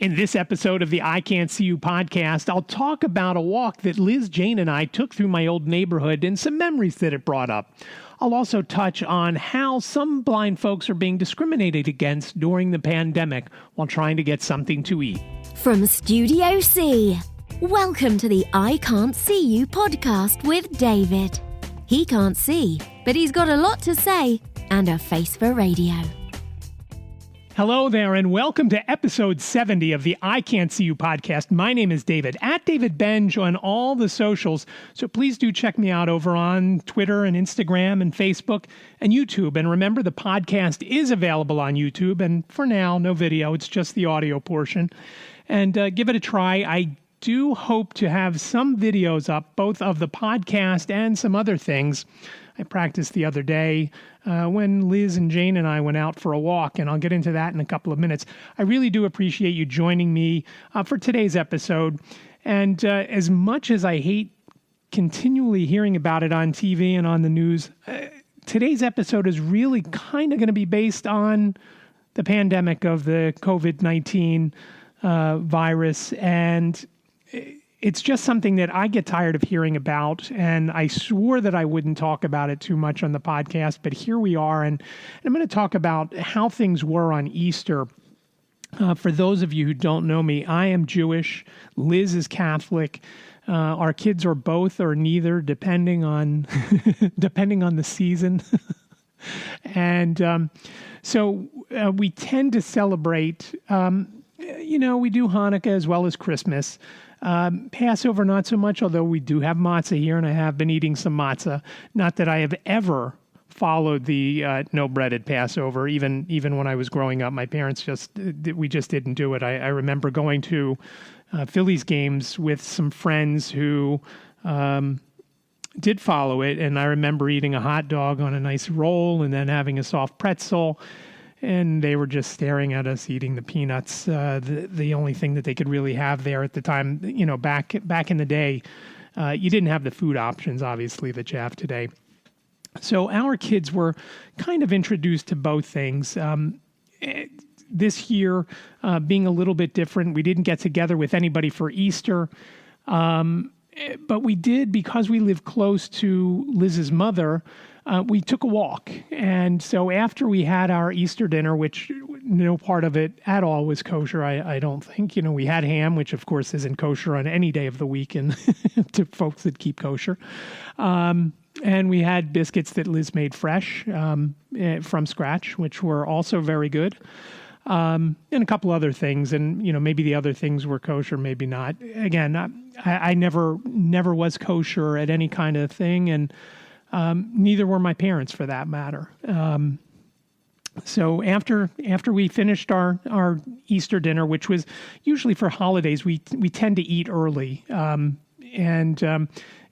In this episode of the I Can't See You podcast, I'll talk about a walk that Liz, Jane, and I took through my old neighborhood and some memories that it brought up. I'll also touch on how some blind folks are being discriminated against during the pandemic while trying to get something to eat. From Studio C, welcome to the I Can't See You podcast with David. He can't see, but he's got a lot to say and a face for radio. Hello there, and welcome to episode 70 of the I Can't See You podcast. My name is David, at David Benj on all the socials, so please do check me out over on Twitter and Instagram and Facebook and YouTube. And remember, the podcast is available on YouTube, and for now, no video, it's just the audio portion. And give it a try. I do hope to have some videos up, both of the podcast and some other things. I practiced the other day when Liz and Jane and I went out for a walk, and I'll get into that in a couple of minutes. I really do appreciate you joining me for today's episode. And as much as I hate continually hearing about it on TV and on the news, today's episode is really kind of going to be based on the pandemic of the COVID-19 virus, and it's just something that I get tired of hearing about, and I swore that I wouldn't talk about it too much on the podcast, but here we are, and I'm going to talk about how things were on Easter. For those of you who don't know me, I am Jewish. Liz is Catholic. Our kids are both or neither, depending on the season. And so we tend to celebrate. We do Hanukkah as well as Christmas. Passover, not so much, although we do have matzah here, and I have been eating some matzah. Not that I have ever followed the no breaded Passover, even when I was growing up. My parents we just didn't do it. I remember going to Phillies games with some friends who did follow it, and I remember eating a hot dog on a nice roll and then having a soft pretzel. And they were just staring at us eating the peanuts, the only thing that they could really have there at the time. Back in the day, you didn't have the food options, obviously, that you have today. So our kids were kind of introduced to both things. This year, being a little bit different, we didn't get together with anybody for Easter. But we did, because we live close to Liz's mother, we took a walk. And so after we had our Easter dinner, which no part of it at all was kosher, I don't think. We had ham, which of course isn't kosher on any day of the week, and to folks that keep kosher. And we had biscuits that Liz made fresh from scratch, which were also very good. And a couple other things, and maybe the other things were kosher, maybe not. Again, I never was kosher at any kind of thing, and neither were my parents, for that matter. So after we finished our Easter dinner, which was usually for holidays, we tend to eat early, and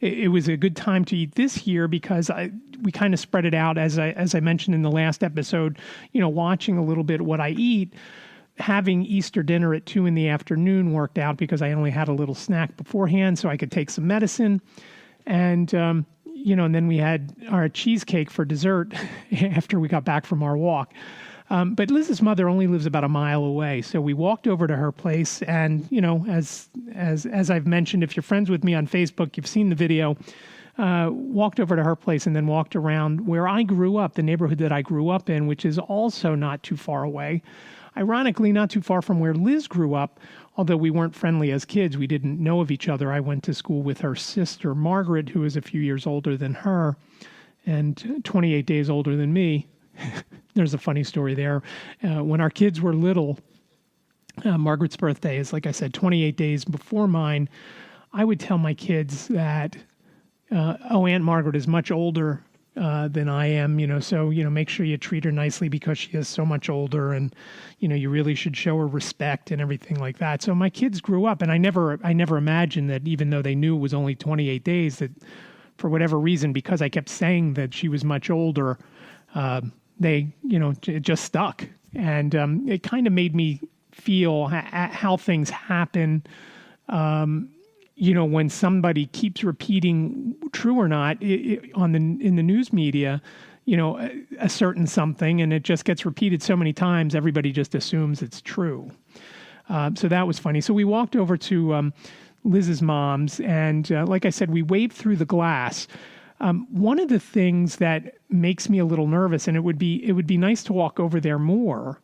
it was a good time to eat this year because we kind of spread it out, as I mentioned in the last episode. Watching a little bit what I eat. Having Easter dinner at 2 p.m. worked out because I only had a little snack beforehand, so I could take some medicine, and and then we had our cheesecake for dessert after we got back from our walk. But Liz's mother only lives about a mile away, so we walked over to her place. And as I've mentioned, if you're friends with me on Facebook, you've seen the video. Walked over to her place and then walked around where I grew up, the neighborhood that I grew up in, which is also not too far away. Ironically, not too far from where Liz grew up, although we weren't friendly as kids. We didn't know of each other. I went to school with her sister, Margaret, who is a few years older than her and 28 days older than me. There's a funny story there. When our kids were little, Margaret's birthday is, like I said, 28 days before mine. I would tell my kids that, Aunt Margaret is much older than I am, so, make sure you treat her nicely because she is so much older, and, you really should show her respect and everything like that. So my kids grew up, and I never imagined that, even though they knew it was only 28 days, that for whatever reason, because I kept saying that she was much older, they, it just stuck. And it kind of made me feel how things happen, when somebody keeps repeating, true or not, in the news media, a certain something, and it just gets repeated so many times, everybody just assumes it's true. So that was funny. So we walked over to Liz's mom's, and like I said, we waved through the glass. One of the things that makes me a little nervous, and it would be nice to walk over there more,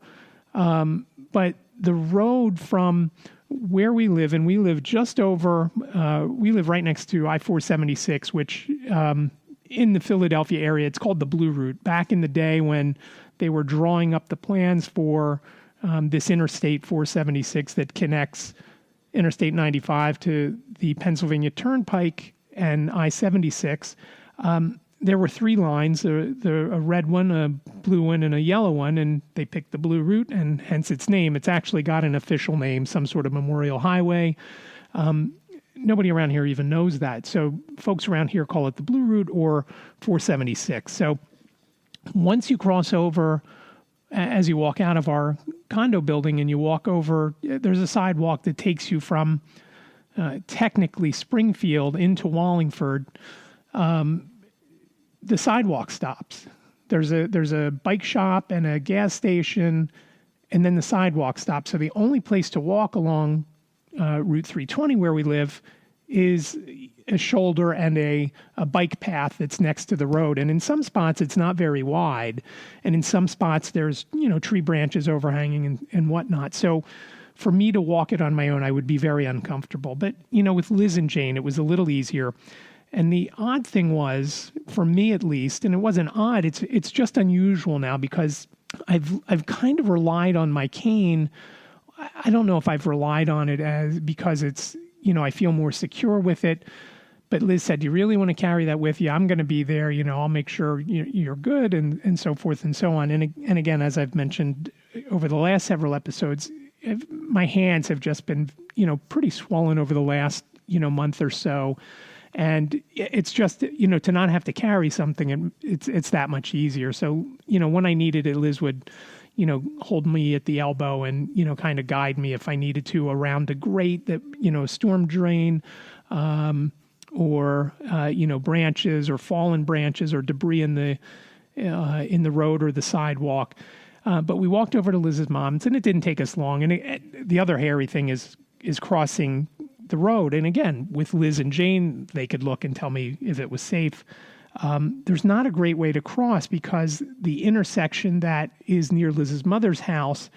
but the road from where we live, and we live just over, we live right next to I-476, which in the Philadelphia area, it's called the Blue Route. Back in the day when they were drawing up the plans for this Interstate 476 that connects Interstate 95 to the Pennsylvania Turnpike and I-76, there were three lines, a red one, a blue one, and a yellow one, and they picked the Blue Route, and hence its name. It's actually got an official name, some sort of memorial highway. Nobody around here even knows that. So folks around here call it the Blue Route or 476. So once you cross over, as you walk out of our condo building and you walk over, there's a sidewalk that takes you from technically Springfield into Wallingford. The sidewalk stops. There's a bike shop and a gas station, and then the sidewalk stops. So the only place to walk along Route 320 where we live is a shoulder and a bike path that's next to the road. And in some spots, it's not very wide. And in some spots, there's, tree branches overhanging and whatnot. So for me to walk it on my own, I would be very uncomfortable. But, with Liz and Jane, it was a little easier. And the odd thing was, for me at least, and it wasn't odd, it's just unusual now because I've kind of relied on my cane. I don't know if I've relied on it because it's, I feel more secure with it. But Liz said, "You really want to carry that with you? I'm going to be there. I'll make sure you're good," and so forth and so on. And again, as I've mentioned over the last several episodes, my hands have just been, pretty swollen over the last, month or so. And it's just, to not have to carry something, it's that much easier. So, when I needed it, Liz would, hold me at the elbow and, kind of guide me if I needed to around a grate that, a storm drain, or, branches or fallen branches or debris in the road or the sidewalk. But we walked over to Liz's mom's, and it didn't take us long. And the other hairy thing is crossing the road. And again, with Liz and Jane, they could look and tell me if it was safe. There's not a great way to cross because the intersection that is near Liz's mother's house,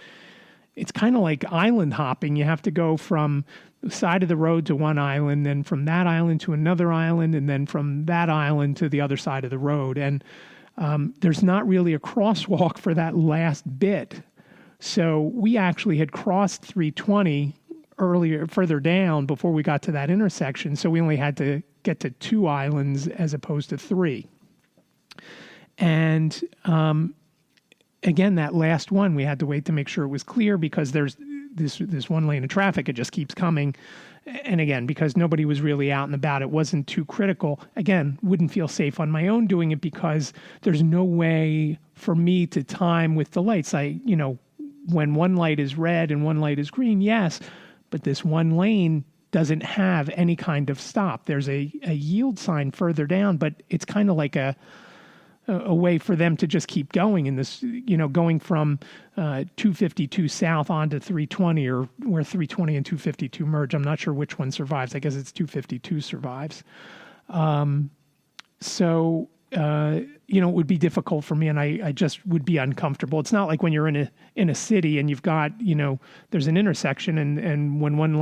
it's kind of like island hopping. You have to go from the side of the road to one island, then from that island to another island, and then from that island to the other side of the road. And there's not really a crosswalk for that last bit. So we actually had crossed 320 further down before we got to that intersection. So we only had to get to two islands as opposed to three. And again, that last one, we had to wait to make sure it was clear because there's this one lane of traffic. It just keeps coming. And again, because nobody was really out and about, it wasn't too critical. Again, wouldn't feel safe on my own doing it because there's no way for me to time with the lights. When one light is red and one light is green, yes, but this one lane doesn't have any kind of stop. There's a yield sign further down, but it's kind of like a way for them to just keep going in this, going from 252 south onto 320 or where 320 and 252 merge. I'm not sure which one survives. I guess it's 252 survives. It would be difficult for me and I just would be uncomfortable. It's not like when you're in a city and you've got, there's an intersection and when one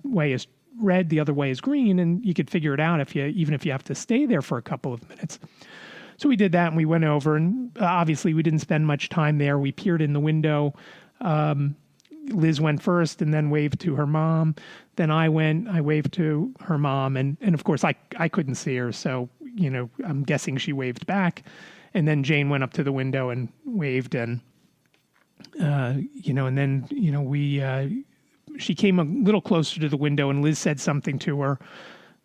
way is red, the other way is green, and you could figure it out even if you have to stay there for a couple of minutes. So we did that and we went over, and obviously we didn't spend much time there. We peered in the window. Liz went first and then waved to her mom. Then I waved to her mom, and of course I couldn't see her, so I'm guessing she waved back. And then Jane went up to the window and waved, and and then she came a little closer to the window, and Liz said something to her,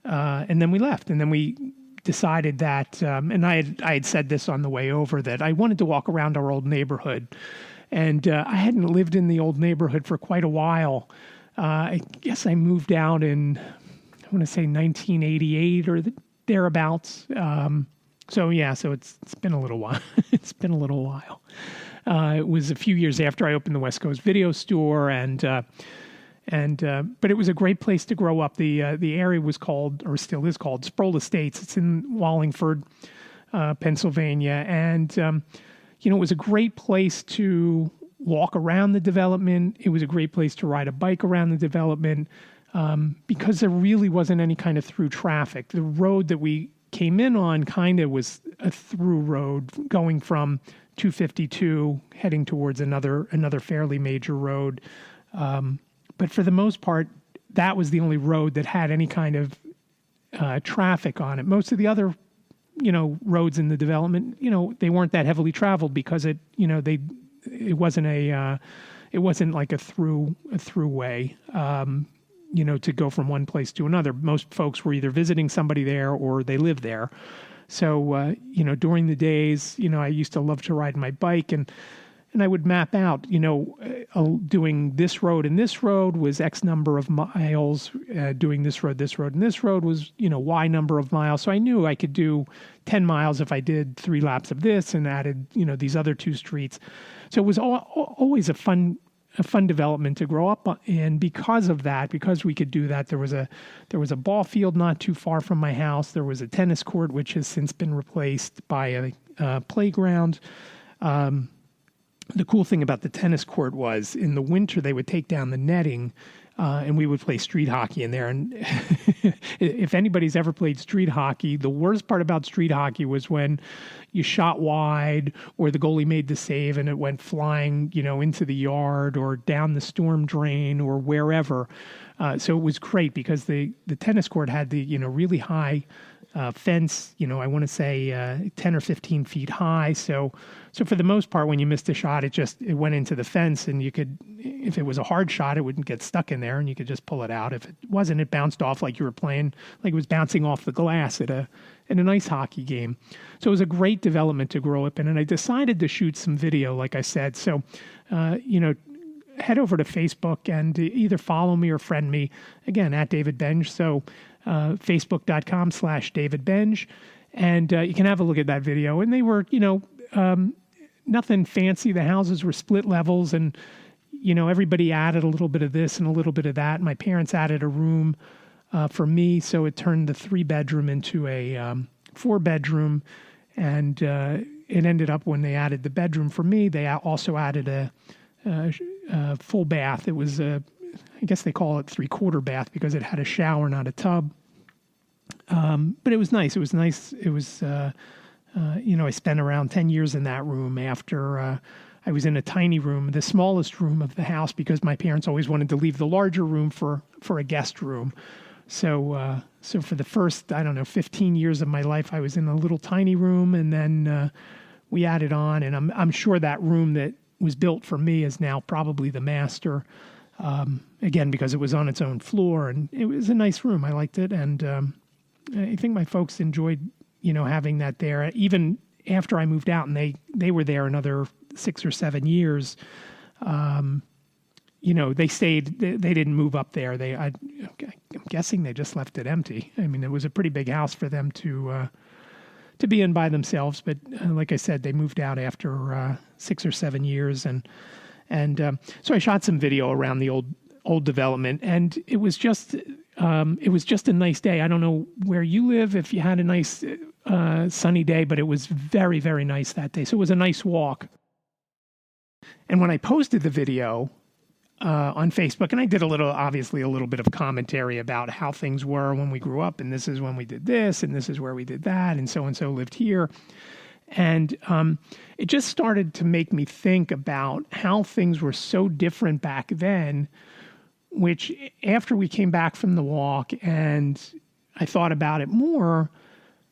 and then we left. And then we decided that, and I had said this on the way over, that I wanted to walk around our old neighborhood. And I hadn't lived in the old neighborhood for quite a while. I guess I moved out in, I want to say 1988 or thereabouts. So it's been a little while. It's been a little while. It was a few years after I opened the West Coast Video Store, but it was a great place to grow up. The area was called, or still is called, Sproul Estates. It's in Wallingford, Pennsylvania, and it was a great place to walk around the development. It was a great place to ride a bike around the development because there really wasn't any kind of through traffic. The road that we came in on kind of was a through road going from 252 heading towards another fairly major road. But for the most part, that was the only road that had any kind of traffic on it. Most of the other, roads in the development, they weren't that heavily traveled because it wasn't like a throughway, to go from one place to another. Most folks were either visiting somebody there or they lived there. So, during the days, I used to love to ride my bike and I would map out, doing this road and this road was X number of miles, doing this road, and this road was, Y number of miles. So I knew I could do 10 miles if I did 3 laps of this and added, these other 2 streets. So it was always a fun development to grow up on. And because of that, because we could do that, there was a ball field not too far from my house. There was a tennis court, which has since been replaced by a playground. The cool thing about the tennis court was in the winter, they would take down the netting and we would play street hockey in there. And if anybody's ever played street hockey, the worst part about street hockey was when you shot wide or the goalie made the save and it went flying, into the yard or down the storm drain or wherever. So it was great because the tennis court had the, really high fence, I want to say 10 or 15 feet high. So for the most part, when you missed a shot, it went into the fence and you could, if it was a hard shot, it wouldn't get stuck in there and you could just pull it out. If it wasn't, it bounced off like you were playing, like it was bouncing off the glass at an ice hockey game. So it was a great development to grow up in. And I decided to shoot some video, like I said. So, head over to Facebook and either follow me or friend me, again, at David Benge. So facebook.com/David Benge. And you can have a look at that video. And they were, nothing fancy. The houses were split levels and, everybody added a little bit of this and a little bit of that. My parents added a room for me. So it turned the 3-bedroom into a 4-bedroom. And it ended up when they added the bedroom for me, they also added a full bath. It was I guess they call it 3/4 bath because it had a shower, not a tub. But it was nice. It was nice. It was, I spent around 10 years in that room after I was in a tiny room, the smallest room of the house, because my parents always wanted to leave the larger room for a guest room. So for the first, 15 years of my life, I was in a little tiny room, and then we added on. And I'm sure that room that was built for me is now probably the master. Again, because it was on its own floor, and it was a nice room. I liked it, and I think my folks enjoyed, having that there. Even after I moved out, and they were there another 6 or 7 years. They stayed. They didn't move up there. I'm guessing they just left it empty. I mean, it was a pretty big house for them to be in by themselves. But like I said, they moved out after 6 or 7 years, and so I shot some video around the old development, and it was just a nice day. I don't know where you live, if you had a nice sunny day, but it was very, very nice that day. So it was a nice walk. And when I posted the video on Facebook, and I did obviously a little bit of commentary about how things were when we grew up, and this is when we did this, and this is where we did that, and so lived here. And it just started to make me think about how things were so different back then, which after we came back from the walk and I thought about it more,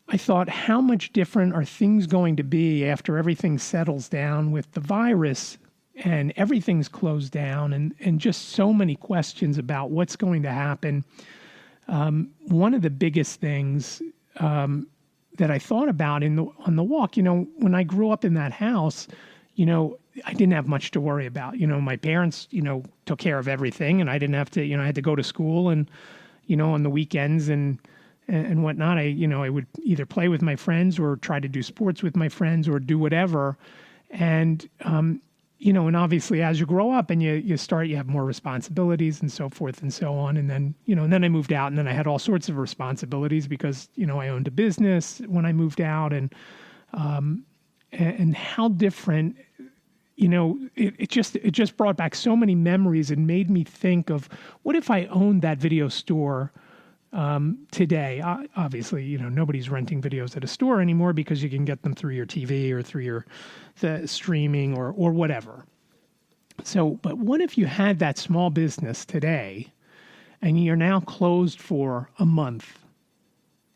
I thought, how much different are things going to be after everything settles down with the virus and everything's closed down, and just so many questions about what's going to happen. One of the biggest things that I thought about on the walk, when I grew up in that house, I didn't have much to worry about. My parents, took care of everything, and I didn't have to, I had to go to school, and, on the weekends and whatnot, I would either play with my friends or try to do sports with my friends or do whatever. And, and obviously as you grow up and you have more responsibilities and so forth and so on. And then, and then I moved out, and then I had all sorts of responsibilities because, I owned a business when I moved out, and how different, it just brought back so many memories and made me think of what if I owned that video store today. Obviously, nobody's renting videos at a store anymore because you can get them through your TV or through the streaming or whatever. So, but what if you had that small business today and you're now closed for a month?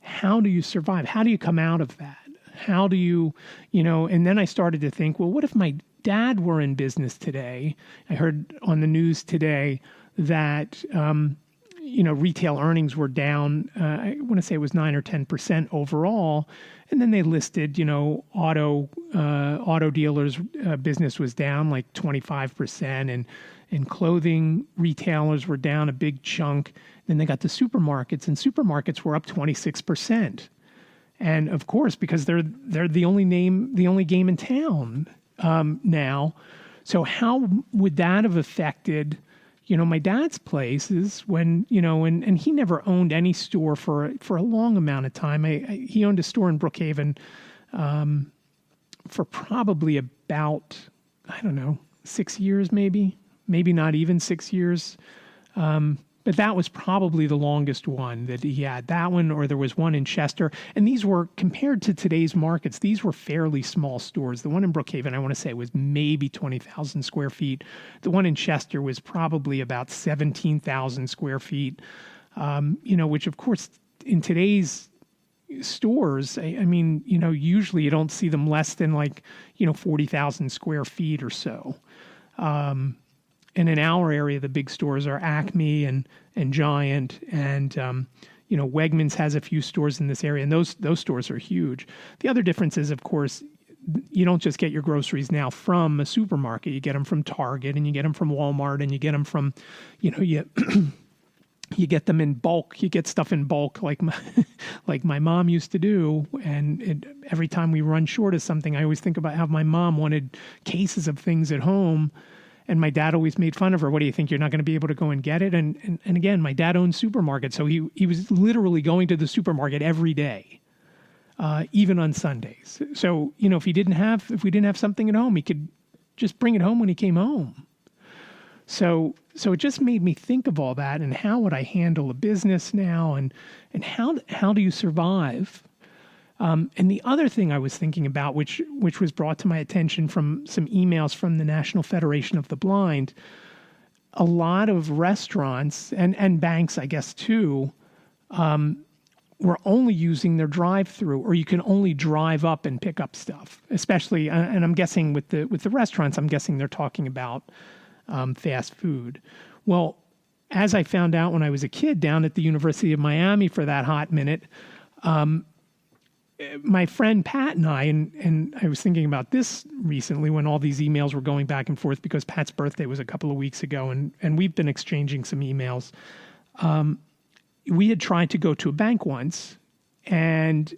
How do you survive? How do you come out of that? How do you, and then I started to think, well, what if my dad were in business today? I heard on the news today that, retail earnings were down. I want to say it was 9 or 10% overall. And then they listed, auto dealers' business was down like 25%, and clothing retailers were down a big chunk. Then they got the supermarkets, and supermarkets were up 26%. And of course, because they're the only game in town now. So how would that have affected, my dad's places when, and he never owned any store for a long amount of time. He owned a store in Brookhaven for probably about, 6 years, maybe not even 6 years. But that was probably the longest one that he had. That one, or there was one in Chester. And these were, compared to today's markets, these were fairly small stores. The one in Brookhaven, I want to say, was maybe 20,000 square feet. The one in Chester was probably about 17,000 square feet, which, of course, in today's stores, usually you don't see them less than 40,000 square feet or so. And in our area, the big stores are Acme and Giant, and Wegmans has a few stores in this area, and those stores are huge. The other difference is, of course, you don't just get your groceries now from a supermarket. You get them from Target, and you get them from Walmart, and you get them from, you get them in bulk. You get stuff in bulk, like my mom used to do. And every time we run short of something, I always think about how my mom wanted cases of things at home. And my dad always made fun of her. What do you think? You're not going to be able to go and get it? And again, my dad owned supermarkets. So he was literally going to the supermarket every day, even on Sundays. So, if we didn't have something at home, he could just bring it home when he came home. So it just made me think of all that, and how would I handle a business now, and how do you survive? And the other thing I was thinking about, which was brought to my attention from some emails from the National Federation of the Blind, a lot of restaurants and banks, I guess too, were only using their drive-through, or you can only drive up and pick up stuff. Especially, and I'm guessing with the restaurants, I'm guessing they're talking about fast food. Well, as I found out when I was a kid down at the University of Miami for that hot minute, my friend Pat and I was thinking about this recently when all these emails were going back and forth, because Pat's birthday was a couple of weeks ago, and we've been exchanging some emails. We had tried to go to a bank once, and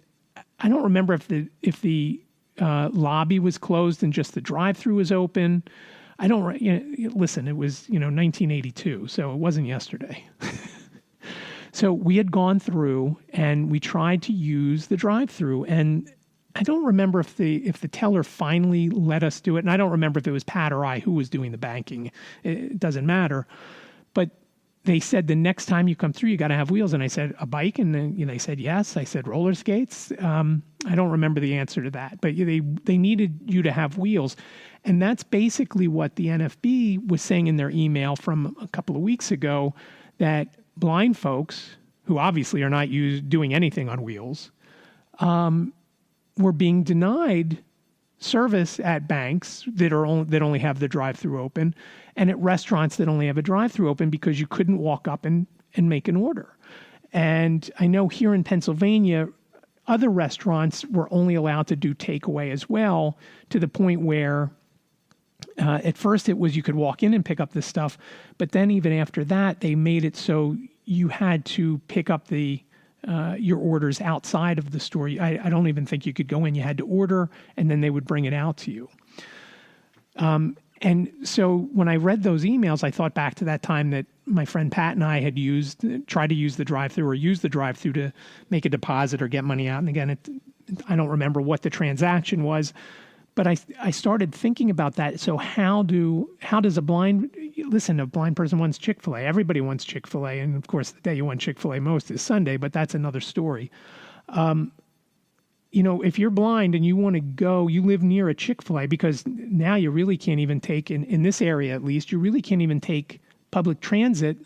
I don't remember if the lobby was closed and just the drive-through was open. I don't, listen, it was, 1982, so it wasn't yesterday. So we had gone through and we tried to use the drive-through, and I don't remember if the teller finally let us do it. And I don't remember if it was Pat or I who was doing the banking. It doesn't matter. But they said, the next time you come through, you got to have wheels. And I said, a bike? And then they said, yes. I said, roller skates? I don't remember the answer to that, but they needed you to have wheels. And that's basically what the NFB was saying in their email from a couple of weeks ago, that blind folks, who obviously are not doing anything on wheels, were being denied service at banks that only have the drive-through open, and at restaurants that only have a drive-through open, because you couldn't walk up and make an order. And I know here in Pennsylvania, other restaurants were only allowed to do takeaway as well, to the point where at first it was you could walk in and pick up this stuff, but then even after that, they made it so you had to pick up your orders outside of the store. I don't even think you could go in. You had to order, and then they would bring it out to you. And so when I read those emails, I thought back to that time that my friend Pat and I had tried to use the drive-through or use the drive-through to make a deposit or get money out. And again, I don't remember what the transaction was, but I started thinking about that. So how does a blind person wants Chick-fil-A. Everybody wants Chick-fil-A. And of course, the day you want Chick-fil-A most is Sunday, but that's another story. If you're blind and you want to go, you live near a Chick-fil-A, because now you really can't even take, in this area at least, you really can't even take public transit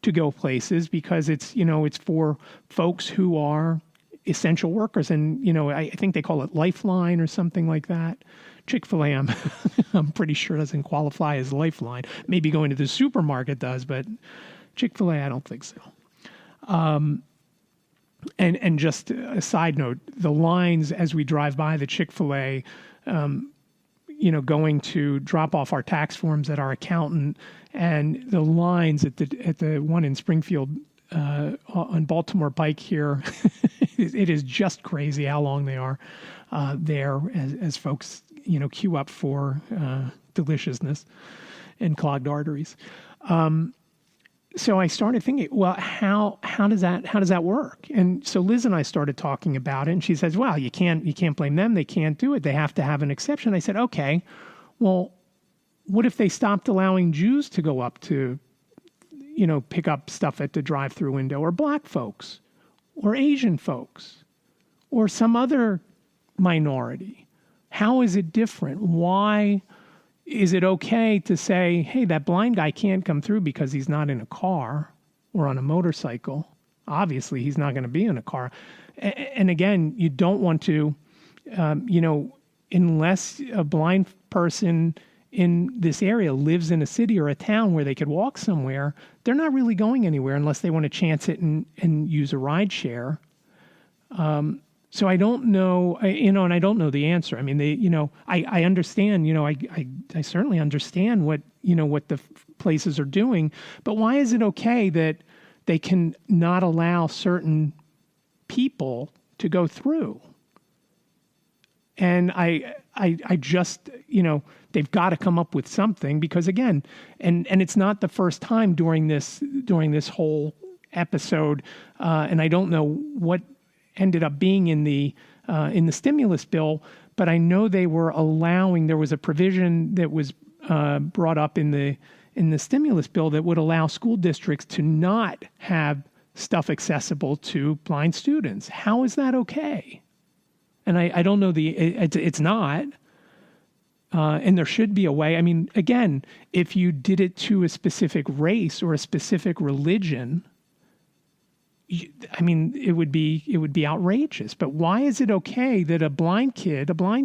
to go places, because it's for folks who are essential workers. And, I think they call it Lifeline or something like that. Chick-fil-A, I'm pretty sure doesn't qualify as Lifeline. Maybe going to the supermarket does, but Chick-fil-A, I don't think so. And just a side note, the lines as we drive by the Chick-fil-A, going to drop off our tax forms at our accountant, and the lines at the one in Springfield on Baltimore Pike here, it is just crazy how long they are there as folks queue up for deliciousness and clogged arteries. So I started thinking, well, how does that work? And so Liz and I started talking about it, and she says, well, you can't blame them. They can't do it. They have to have an exception. I said, okay, well, what if they stopped allowing Jews to go up to, pick up stuff at the drive-through window, or black folks, or Asian folks, or some other minority? How is it different? Why is it okay to say, hey, that blind guy can't come through because he's not in a car or on a motorcycle? Obviously, he's not going to be in a car. And again, you don't want to, unless a blind person in this area lives in a city or a town where they could walk somewhere, they're not really going anywhere unless they want to chance it and use a ride share. So I don't know, and I don't know the answer. I mean, I understand, I certainly understand what the places are doing, but why is it okay that they can not allow certain people to go through? And I just, they've got to come up with something, because again, and it's not the first time during this whole episode, and I don't know what ended up being in the stimulus bill, but I know there was a provision that was brought up in the stimulus bill that would allow school districts to not have stuff accessible to blind students. How is that okay? And I don't know it's not. And there should be a way. I mean, again, if you did it to a specific race or a specific religion, it would be outrageous. But why is it okay that a blind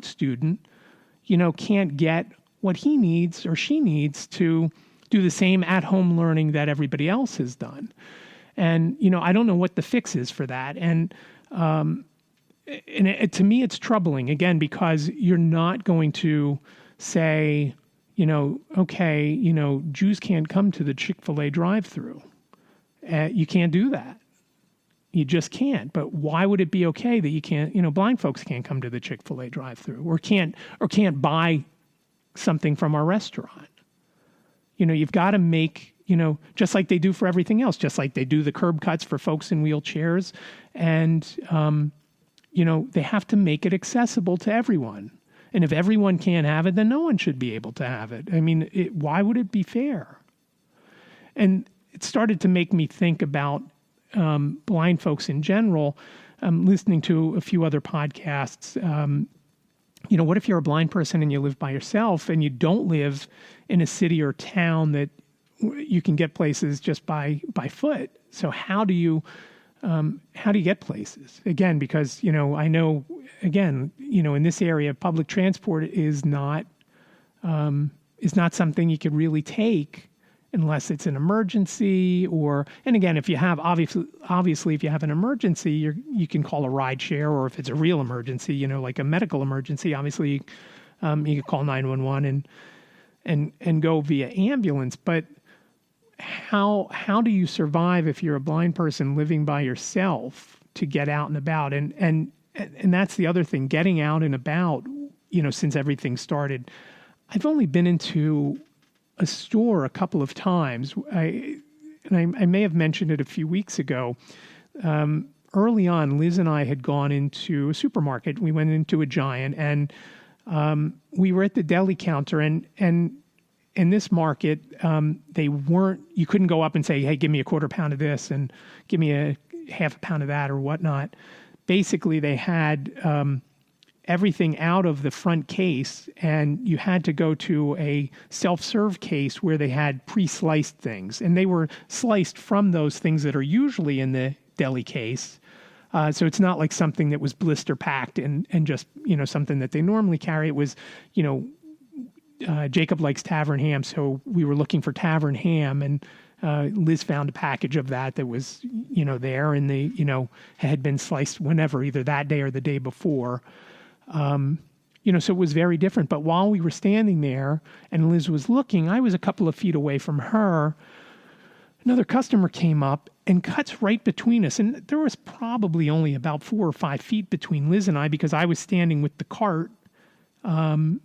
student, can't get what he needs or she needs to do the same at-home learning that everybody else has done? And, I don't know what the fix is for that. And to me, it's troubling, again, because you're not going to say, okay, Jews can't come to the Chick-fil-A drive-through. You can't do that. You just can't. But why would it be okay that you can't, blind folks can't come to the Chick-fil-A drive-through, or can't buy something from our restaurant? You've got to make, just like they do for everything else, just like they do the curb cuts for folks in wheelchairs. And, they have to make it accessible to everyone. And if everyone can't have it, then no one should be able to have it. I mean, why would it be fair? And it started to make me think about blind folks in general. Listening to a few other podcasts, what if you're a blind person and you live by yourself and you don't live in a city or town that you can get places just by foot? So how do you get places? Again, because, I know, again, in this area, public transport is not something you could really take unless it's an emergency, and again, if you have, obviously, if you have an emergency, you can call a ride share, or if it's a real emergency, like a medical emergency, obviously, you can call 911 and go via ambulance. But how do you survive if you're a blind person living by yourself to get out and about? And that's the other thing, getting out and about, since everything started. I've only been into a store a couple of times. I may have mentioned it a few weeks ago. Early on, Liz and I had gone into a supermarket. We went into a Giant, and we were at the deli counter, and in this market, you couldn't go up and say, hey, give me a quarter pound of this and give me a half a pound of that or whatnot. Basically, they had everything out of the front case, and you had to go to a self-serve case where they had pre-sliced things, and they were sliced from those things that are usually in the deli case. So it's not like something that was blister packed and just, something that they normally carry. It was, Jacob likes tavern ham, so we were looking for tavern ham, and Liz found a package of that was, there, and they, had been sliced whenever, either that day or the day before. So it was very different. But while we were standing there and Liz was looking, I was a couple of feet away from her. Another customer came up and cuts right between us. And there was probably only about 4 or 5 feet between Liz and I, because I was standing with the cart. And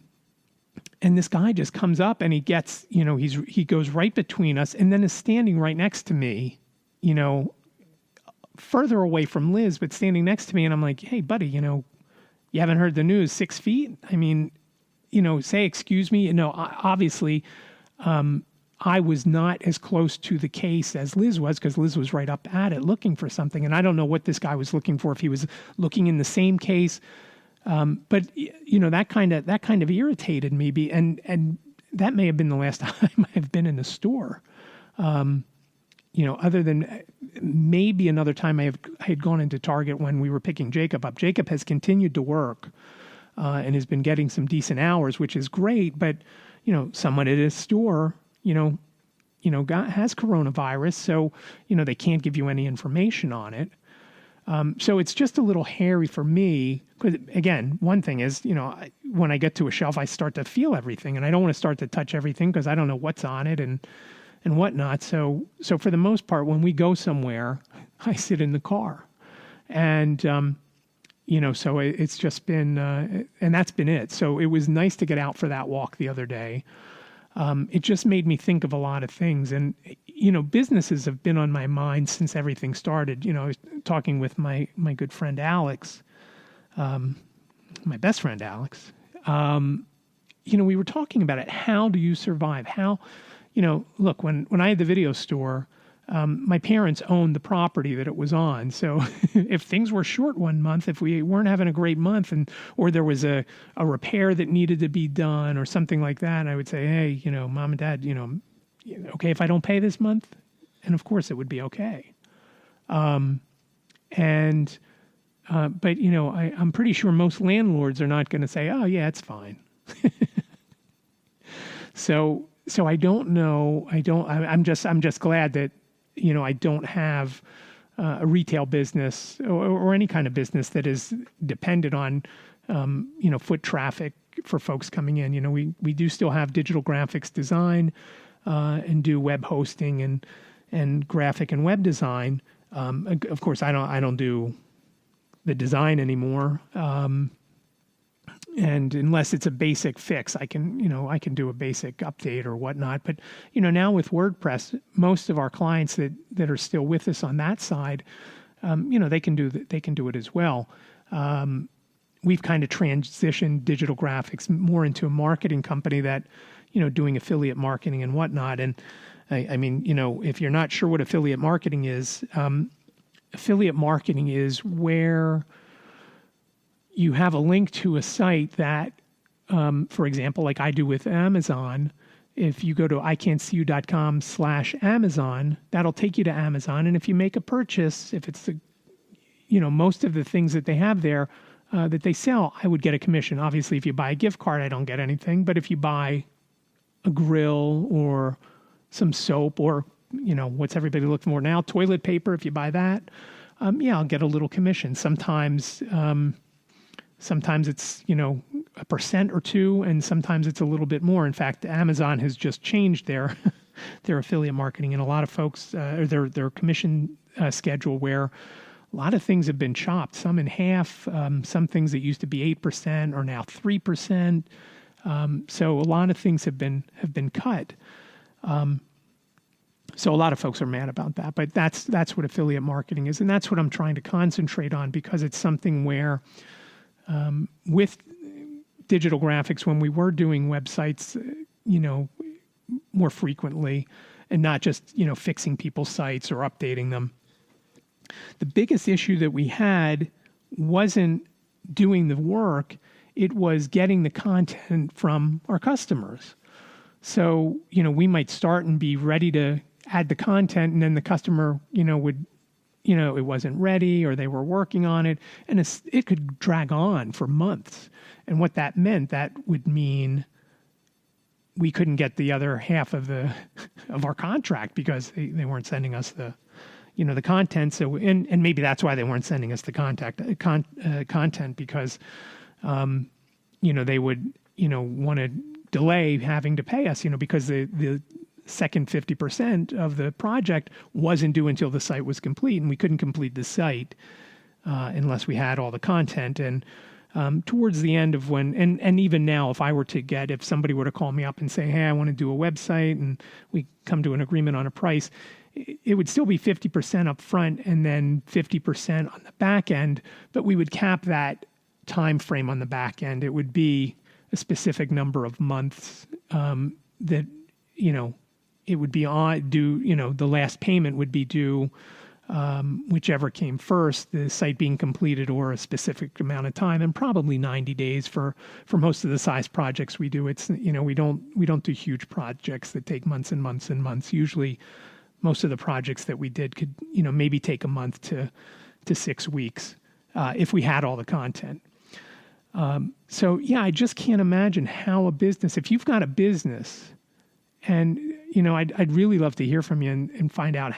this guy just comes up and he gets, he goes right between us and then is standing right next to me, further away from Liz, but standing next to me. And I'm like, hey, buddy, you haven't heard the news, 6 feet? I mean, say, excuse me. Obviously, I was not as close to the case as Liz was, because Liz was right up at it looking for something. And I don't know what this guy was looking for, if he was looking in the same case. But that kind of irritated me. And that may have been the last time I've been in a store. Other than maybe another time I had gone into Target when we were picking Jacob up. Jacob has continued to work and has been getting some decent hours, which is great. But, someone at his store, has coronavirus, so, they can't give you any information on it. So it's just a little hairy for me. Because again, one thing is, when I get to a shelf, I start to feel everything, and I don't want to start to touch everything because I don't know what's on it and whatnot. So for the most part, when we go somewhere, I sit in the car, and so it's just been, and that's been it. So it was nice to get out for that walk the other day. It just made me think of a lot of things, and businesses have been on my mind since everything started. I was talking with my good friend Alex, my best friend Alex. We were talking about it. How do you survive? How, look, when I had the video store, my parents owned the property that it was on. So if things were short one month, if we weren't having a great month, or there was a repair that needed to be done or something like that, I would say, hey, mom and dad, okay if I don't pay this month? And of course it would be okay. But I'm pretty sure most landlords are not going to say, oh yeah, it's fine. So I don't know. I'm just glad that, I don't have a retail business or any kind of business that is dependent on, foot traffic for folks coming in. We do still have digital graphics design, and do web hosting and graphic and web design. Of course, I don't do the design anymore. And unless it's a basic fix, I can do a basic update or whatnot. But, now with WordPress, most of our clients that are still with us on that side, they can do it as well. We've kind of transitioned digital graphics more into a marketing company that, doing affiliate marketing and whatnot. And if you're not sure what affiliate marketing is where you have a link to a site that, for example, like I do with Amazon, if you go to ican'tseeyou.com/Amazon, that'll take you to Amazon. And if you make a purchase, if it's most of the things that they have there that they sell, I would get a commission. Obviously, if you buy a gift card, I don't get anything. But if you buy a grill or some soap or, what's everybody looking for now, toilet paper, if you buy that, I'll get a little commission. Sometimes it's, a % or 2%, and sometimes it's a little bit more. In fact, Amazon has just changed their affiliate marketing, and a lot of folks, or their commission schedule, where a lot of things have been chopped, some in half. Some things that used to be 8% are now 3%. So a lot of things have been cut. So a lot of folks are mad about that, but that's what affiliate marketing is, and that's what I'm trying to concentrate on, because it's something where with digital graphics, when we were doing websites, more frequently, and not just fixing people's sites or updating them, the biggest issue that we had wasn't doing the work; it was getting the content from our customers. So we might start and be ready to add the content, and then the customer, would, it wasn't ready, or they were working on it, and it could drag on for months. And what that meant, that would mean we couldn't get the other half of our contract, because they weren't sending us the content. So, and maybe that's why they weren't sending us the content, because, they would, want to delay having to pay us, because the second 50% of the project wasn't due until the site was complete, and we couldn't complete the site unless we had all the content. And towards the end of and even now, if somebody were to call me up and say, hey, I want to do a website, and we come to an agreement on a price, it would still be 50% up front and then 50% on the back end, but we would cap that time frame on the back end. It would be a specific number of months that, it would be due, the last payment would be due, whichever came first, the site being completed or a specific amount of time, and probably 90 days for most of the size projects we do. It's, we don't do huge projects that take months and months and months. Usually most of the projects that we did could, maybe take a month to 6 weeks if we had all the content. So yeah, I just can't imagine how if you've got a business, and, I'd really love to hear from you and find out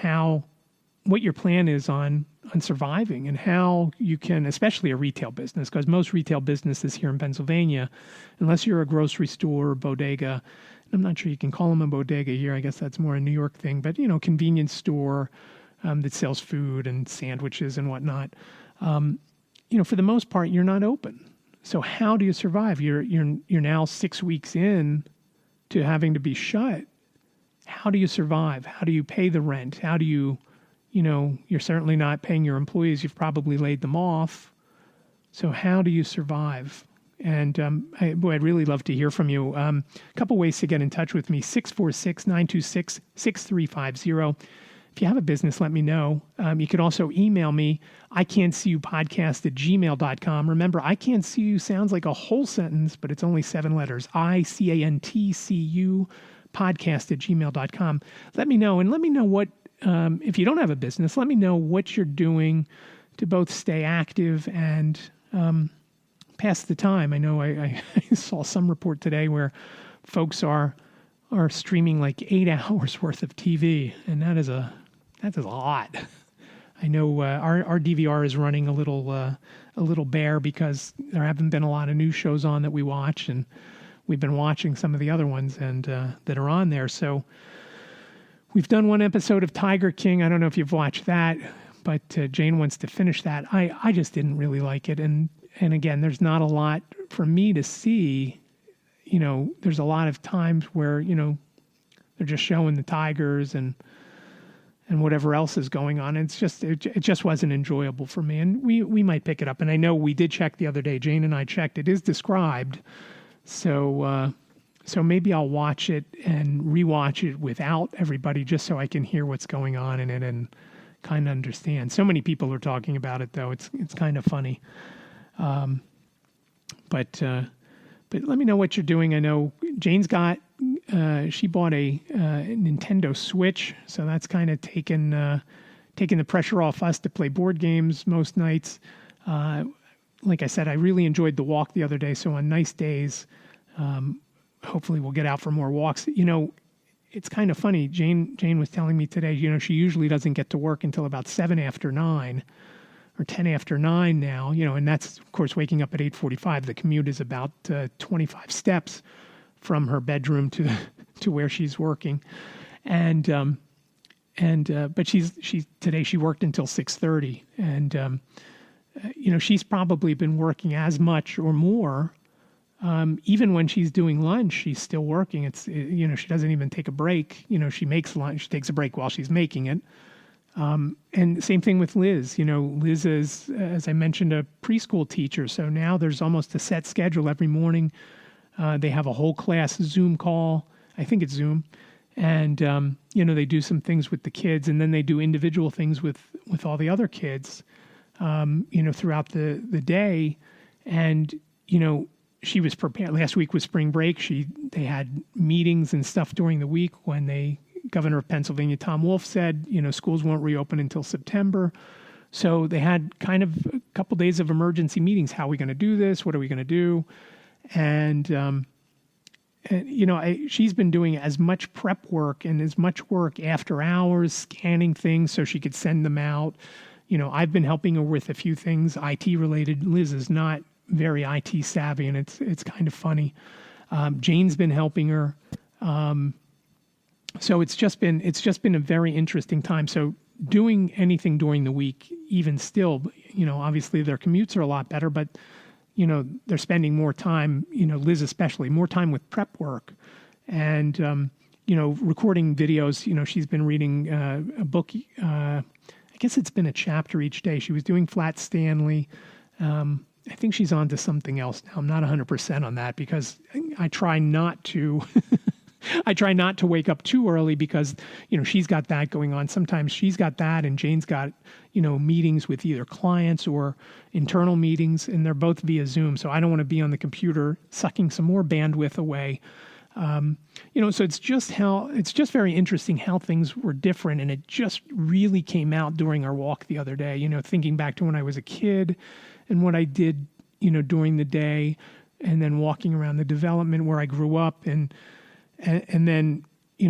what your plan is on surviving, and how you can, especially a retail business, because most retail businesses here in Pennsylvania, unless you're a grocery store or bodega, I'm not sure you can call them a bodega here. I guess that's more a New York thing, but, convenience store that sells food and sandwiches and whatnot. For the most part, you're not open. So how do you survive? You're now 6 weeks in to having to be shut. How do you survive? How do you pay the rent? How do you, you're certainly not paying your employees. You've probably laid them off. So how do you survive? And I'd really love to hear from you. A couple ways to get in touch with me: 646-926-6350. If you have a business, let me know. You could also email me, ican'tseeyou@gmail.com. Remember, I can't see you sounds like a whole sentence, but it's only 7 letters. ICANTCU podcast@gmail.com. Let me know, and let me know what, if you don't have a business, let me know what you're doing to both stay active and pass the time. I know I saw some report today where folks are streaming like 8 hours worth of TV, and that is a lot. I know our DVR is running a little bare, because there haven't been a lot of new shows on that we watch, and we've been watching some of the other ones and that are on there. So we've done one episode of Tiger King. I don't know if you've watched that, but Jane wants to finish that. I just didn't really like it, and again, there's not a lot for me to see. There's a lot of times where, they're just showing the tigers and whatever else is going on. It just wasn't enjoyable for me. And we might pick it up. And I know we did check the other day. Jane and I checked. It is described. So maybe I'll watch it and rewatch it without everybody, just so I can hear what's going on in it and kind of understand. So many people are talking about it, though. It's kind of funny. But let me know what you're doing. I know Jane's she bought a Nintendo Switch, so that's kind of taking the pressure off us to play board games most nights. Like I said, I really enjoyed the walk the other day. So on nice days, hopefully we'll get out for more walks. It's kind of funny. Jane was telling me today, she usually doesn't get to work until about 7 after 9. Or 10 after 9 now, and that's, of course, waking up at 8:45. The commute is about 25 steps from her bedroom to where she's working, but today she worked until 6:30, and she's probably been working as much or more even when she's doing lunch, she's still working. She doesn't even take a break. She makes lunch, she takes a break while she's making it. And same thing with Liz. Liz is, as I mentioned, a preschool teacher. So now there's almost a set schedule every morning. They have a whole class Zoom call. I think it's Zoom. And, they do some things with the kids, and then they do individual things with all the other kids, throughout the day. And, she was prepared. Last week was spring break. They had meetings and stuff during the week when Governor of Pennsylvania, Tom Wolf, said, schools won't reopen until September. So they had kind of a couple days of emergency meetings. How are we going to do this? What are we going to do? And she's been doing as much prep work and as much work after hours, scanning things so she could send them out. I've been helping her with a few things, IT related. Liz is not very IT savvy, and it's kind of funny. Jane's been helping her. So it's just been a very interesting time. So doing anything during the week, even still, obviously their commutes are a lot better, but they're spending more time, Liz especially, more time with prep work and, recording videos. She's been reading a book. I guess it's been a chapter each day. She was doing Flat Stanley. I think she's on to something else now. I'm not 100% on that because I try not to wake up too early because, she's got that going on. Sometimes she's got that and Jane's got, meetings with either clients or internal meetings, and they're both via Zoom. So I don't want to be on the computer sucking some more bandwidth away. So it's just very interesting how things were different. And it just really came out during our walk the other day, thinking back to when I was a kid and what I did, during the day, and then walking around the development where I grew up and then,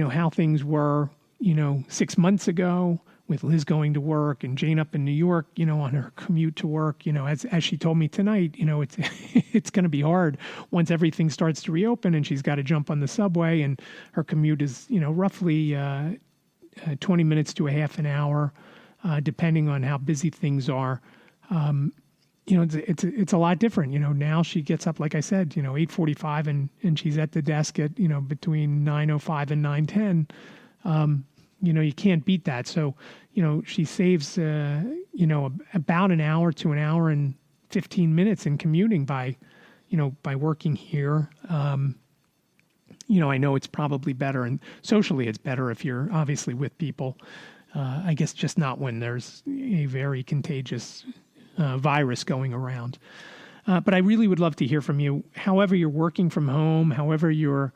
how things were, 6 months ago with Liz going to work and Jane up in New York, on her commute to work, as she told me tonight, it's going to be hard once everything starts to reopen and she's got to jump on the subway and her commute is, roughly 20 minutes to a half an hour, depending on how busy things are. It's a lot different. Now she gets up, like I said, 8:45 and she's at the desk at, between 9:05 and 9:10. You can't beat that. So, she saves, about an hour to an hour and 15 minutes in commuting by working here. I know it's probably better and socially it's better if you're obviously with people. I guess just not when there's a very contagious virus going around. But I really would love to hear from you. However you're working from home, however you're,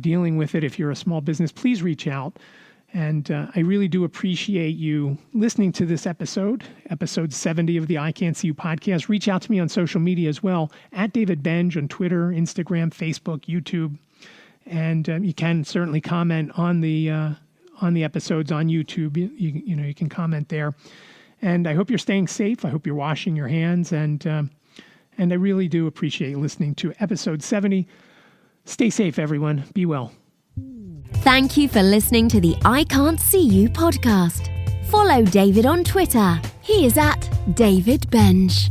dealing with it. If you're a small business, please reach out. And I really do appreciate you listening to this episode 70 of the I Can't See You podcast. Reach out to me on social media as well, at David Benj on Twitter, Instagram, Facebook, YouTube. And you can certainly comment on the episodes on YouTube. You can comment there. And I hope you're staying safe. I hope you're washing your hands. And I really do appreciate listening to episode 70. Stay safe, everyone. Be well. Thank you for listening to the I Can't See You podcast. Follow David on Twitter. He is at David Benj.